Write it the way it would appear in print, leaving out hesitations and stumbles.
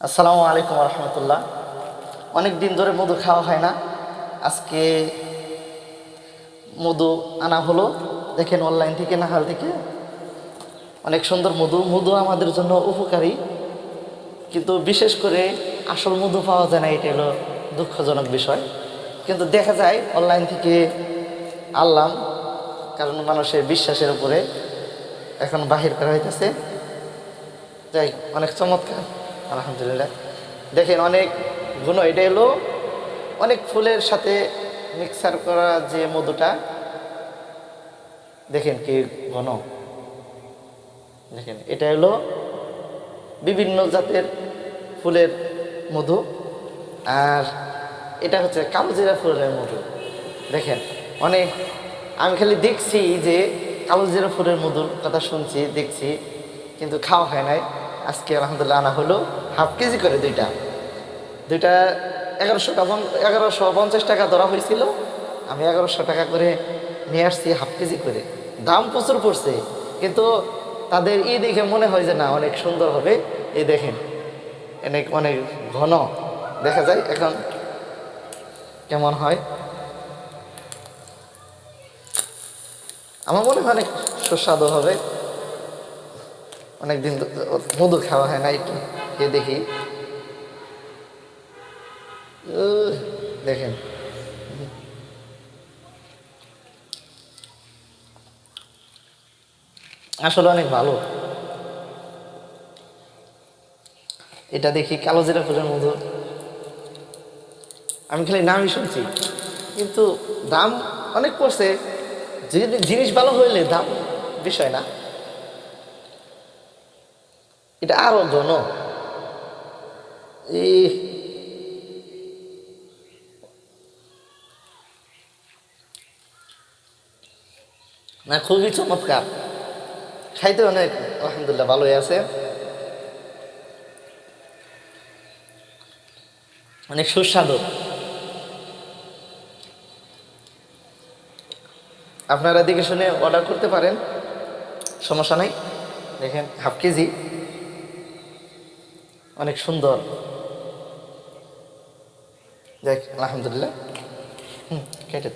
আসসালামু আলাইকুম রহমতুল্লাহ। অনেক দিন ধরে মধু খাওয়া হয় না, আজকে মধু আনা হলো। দেখেন অনলাইন থেকে, নাহাল থেকে অনেক সুন্দর মধু। মধু আমাদের জন্য উপকারী, কিন্তু বিশেষ করে আসল মধু পাওয়া যায় না, এটা হলো দুঃখজনক বিষয়। কিন্তু দেখা যায় অনলাইন থেকে আনলাম, কারণ মানুষের বিশ্বাসের উপরে এখন বাহির করা হইতেছে। যাই, অনেক চমৎকার, আলহামদুলিল্লাহ। দেখেন অনেক গুণ, এটা হলো অনেক ফুলের সাথে মিক্সার করা যে মধুটা, দেখেন কি ঘন। দেখেন এটা হলো বিভিন্ন জাতের ফুলের মধু, আর এটা হচ্ছে কালোজিরা ফুলের মধু। দেখেন অনেক, আমি খালি দেখছি যে কালোজিরা ফুলের মধুর কথা শুনছি, দেখছি, কিন্তু খাওয়া হয় নাই। আজকে আলহামদুলিল্লাহ আনা হলো, হাফ কেজি করে দুইটা। 1150 টাকা ধরা হয়েছিল, আমি 1100 টাকা করে নিয়ে আসছি, হাফ কেজি করে। দাম প্রচুর পড়ছে, কিন্তু তাদের দেখে মনে হয় যে না, অনেক সুন্দর হবে। দেখেন অনেক অনেক ঘন দেখা যায়। এখন কেমন হয় আমার মনে হয় অনেক সুস্বাদু হবে। অনেকদিন মধু খাওয়া হয় না, একটু দেখি। দেখেন আসলে অনেক ভালো। এটা দেখি কালোজিরা ফুলের মধু, আমি খালি নামই শুনছি, কিন্তু দাম অনেক পড়ছে। জিনিস ভালো হইলে দাম বিষয় না, এটা আরো ঘন। এই না, খুবই চমৎকার, খাইতে অনেক আলহামদুলিল্লাহ ভালোই আছে, অনেক সুস্বাদু। আপনারা দেখে শুনে অর্ডার করতে পারেন, সমস্যা নাই। দেখেন হাফ কেজি, অনেক সুন্দর। দেখ আলহামদুলিল্লাহ, কেটে